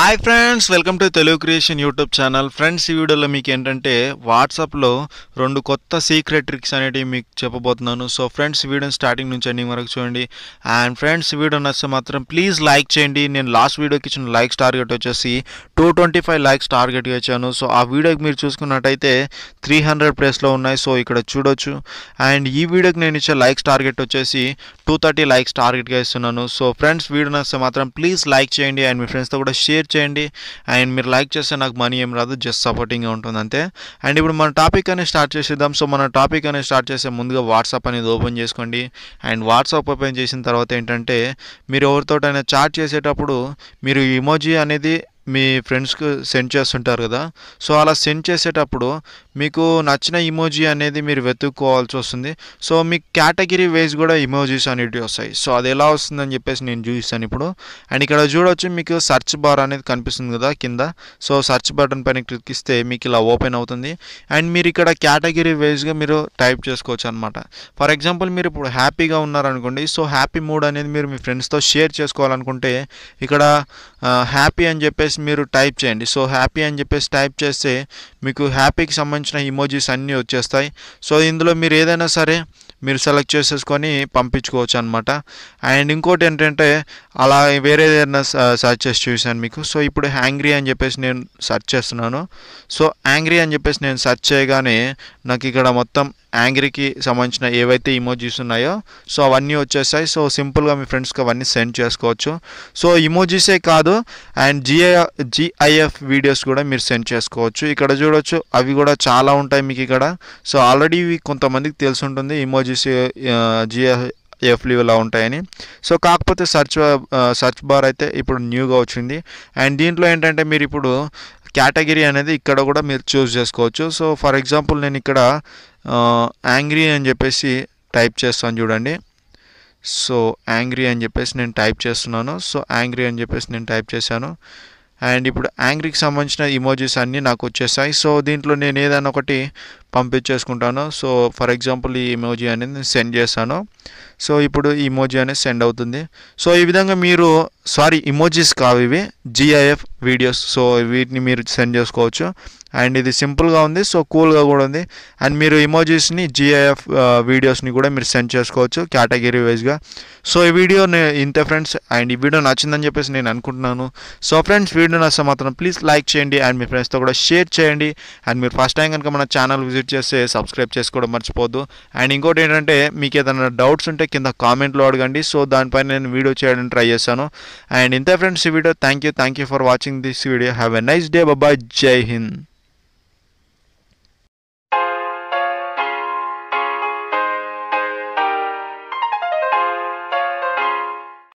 Hi friends, welcome to Telugu creation YouTube channel. Friends, ఈ వీడియోలో మీకు ఏంటంటే వాట్సాప్లో 2 కొత్త సీక్రెట్ ట్రిక్స్ అనేటివి మీకు చెప్పబోతున్నాను. సో ఫ్రెండ్స్, వీడియోని స్టార్టింగ్ నుంచి ఎండింగ్ వరకు చూడండి. అండ్ ఫ్రెండ్స్, వీడియో నచ్చితే మాత్రం ప్లీజ్ లైక్ చేయండి. నేను లాస్ట్ వీడియోకి ఇచ్చిన లైక్స్ టార్గెట్ వచ్చేసి 225 లైక్స్ టార్గెట్గా ఇచ్చాను. సో ఆ వీడియోకి మీరు చూసుకున్నట్టయితే 300 ప్లేస్లో ఉన్నాయి. సో ఇక్కడ చూడొచ్చు. అండ్ ఈ వీడియోకి నేను ఇచ్చే లైక్స్ టార్గెట్ వచ్చేసి 230 లైక్స్ టార్గెట్గా ఇస్తున్నాను. సో ఫ్రెండ్స్, వీడియో నచ్చితే మాత్రం ప్లీజ్ లైక్ చేయండి అండ్ మీ ఫ్రెండ్స్తో కూడా షేర్ చేయండి. అండ్ మీరు లైక్ చేస్తే నాకు మనీ ఏం రాదు, జస్ట్ సపోర్టింగ్గా ఉంటుంది అంతే. అండ్ ఇప్పుడు మన టాపిక్ అనేది స్టార్ట్ చేసేద్దాం. సో మన టాపిక్ అనేది స్టార్ట్ చేసే ముందుగా వాట్సాప్ అనేది ఓపెన్ చేసుకోండి. అండ్ వాట్సాప్ ఓపెన్ చేసిన తర్వాత ఏంటంటే మీరు ఎవరితోటైనా చాట్ చేసేటప్పుడు మీరు ఇమోజీ అనేది మీ ఫ్రెండ్స్కి సెండ్ చేస్తుంటారు కదా. సో అలా సెండ్ చేసేటప్పుడు మీకు నచ్చిన ఇమోజీ అనేది మీరు వెతుక్కోవాల్సి వస్తుంది. సో మీకు కేటగిరీ వైజ్ కూడా ఇమోజీస్ అనేటివి వస్తాయి. సో అది ఎలా వస్తుందని చెప్పేసి నేను చూపిస్తాను ఇప్పుడు. అండ్ ఇక్కడ చూడవచ్చు, మీకు సెర్చ్ బార్ అనేది కనిపిస్తుంది కదా కింద. సో సెర్చ్ బటన్ పైన క్లిక్ ఇస్తే మీకు ఇలా ఓపెన్ అవుతుంది. అండ్ మీరు ఇక్కడ కేటగిరీ వైజ్గా మీరు టైప్ చేసుకోవచ్చు అనమాట. ఫర్ ఎగ్జాంపుల్, మీరు ఇప్పుడు హ్యాపీగా ఉన్నారనుకోండి. సో హ్యాపీ మూడ్ అనేది మీరు మీ ఫ్రెండ్స్తో షేర్ చేసుకోవాలనుకుంటే ఇక్కడ హ్యాపీ అని చెప్పేసి మీరు టైప్ చేయండి. సో హ్యాపీ అని చెప్పేసి టైప్ చేస్తే మీకు హ్యాపీకి సంబంధించిన ఇమోజీస్ అన్నీ వచ్చేస్తాయి. సో ఇందులో మీరు ఏదైనా సరే మీరు సెలెక్ట్ చేసేసుకొని పంపించుకోవచ్చు అనమాట. అండ్ ఇంకోటి ఏంటంటే, అలా వేరే ఏదైనా సెర్చ్ చేసి చూసాను మీకు. సో ఇప్పుడు యాంగ్రీ అని చెప్పేసి నేను సెర్చ్ చేస్తున్నాను. సో యాంగ్రీ అని చెప్పేసి నేను సెర్చ్ చేయగానే నాకు ఇక్కడ మొత్తం యాంగ్రీకి సంబంధించిన ఏవైతే ఇమోజీస్ ఉన్నాయో సో అవన్నీ వచ్చేసాయి. సో సింపుల్గా మీ ఫ్రెండ్స్కి అవన్నీ సెండ్ చేసుకోవచ్చు. సో ఇమోజీసే కాదు, అండ్ జిఐఎఫ్ వీడియోస్ కూడా మీరు సెండ్ చేసుకోవచ్చు. ఇక్కడ చూడొచ్చు, అవి కూడా చాలా ఉంటాయి మీకు ఇక్కడ. సో ఆల్రెడీ ఇవి కొంతమందికి తెలిసి ఉంటుంది ఇమోజీస్ జిఐఎఫ్లు ఇలా ఉంటాయని. సో కాకపోతే సర్చ్ బార్ అయితే ఇప్పుడు న్యూగా వచ్చింది. అండ్ దీంట్లో ఏంటంటే మీరు ఇప్పుడు కేటగిరీ అనేది ఇక్కడ కూడా మీరు చూస్ చేసుకోవచ్చు. సో ఫర్ ఎగ్జాంపుల్, నేను ఇక్కడ యాంగ్రీ అని చెప్పేసి టైప్ చేస్తాను చూడండి. సో యాంగ్రీ అని చెప్పేసి నేను టైప్ చేస్తున్నాను. సో యాంగ్రీ అని చెప్పేసి నేను టైప్ చేశాను. అండ్ ఇప్పుడు యాంగ్రీకి సంబంధించిన ఇమోజీస్ అన్నీ నాకు వచ్చేసాయి. సో దీంట్లో నేను ఏదైనా ఒకటి పంపించేసుకుంటాను. సో ఫర్ ఎగ్జాంపుల్, ఈ ఇమోజీ అనేది నేను సెండ్ చేశాను. సో ఇప్పుడు ఈ ఇమోజీ అనేది సెండ్ అవుతుంది. సో ఈ విధంగా మీరు ఇమోజీస్ కావు, ఇవి జిఐఎఫ్ వీడియోస్. సో వీటిని మీరు సెండ్ చేసుకోవచ్చు. అండ్ ఇది సింపుల్గా ఉంది, సో కూల్గా కూడా ఉంది. అండ్ మీరు ఇమోజీస్ని జిఐఎఫ్ వీడియోస్ని కూడా మీరు సెండ్ చేసుకోవచ్చు కేటగిరీ వైజ్గా. సో ఈ వీడియో ఇంతే ఫ్రెండ్స్. అండ్ ఈ వీడియో నచ్చిందని చెప్పేసి నేను అనుకుంటున్నాను. సో ఫ్రెండ్స్, వీడియో నచ్చితే మాత్రం ప్లీజ్ లైక్ చేయండి అండ్ మీ ఫ్రెండ్స్తో కూడా షేర్ చేయండి. అండ్ మీరు ఫస్ట్ టైం కనుక మన ఛానల్ విజిట్ చేస్తే సబ్స్క్రైబ్ చేసుకోవడం మర్చిపోద్దు. అండ్ ఇంకోటి ఏంటంటే, మీకు ఏదైనా డౌట్స్ ఉంటే కింద కామెంట్లో అడగండి. సో దానిపైన నేను వీడియో చేయడానికి ట్రై చేస్తాను. అండ్ ఇంతే ఫ్రెండ్స్ ఈ video. Thank you for watching this video. Have a nice day. Bye. జై హింద్.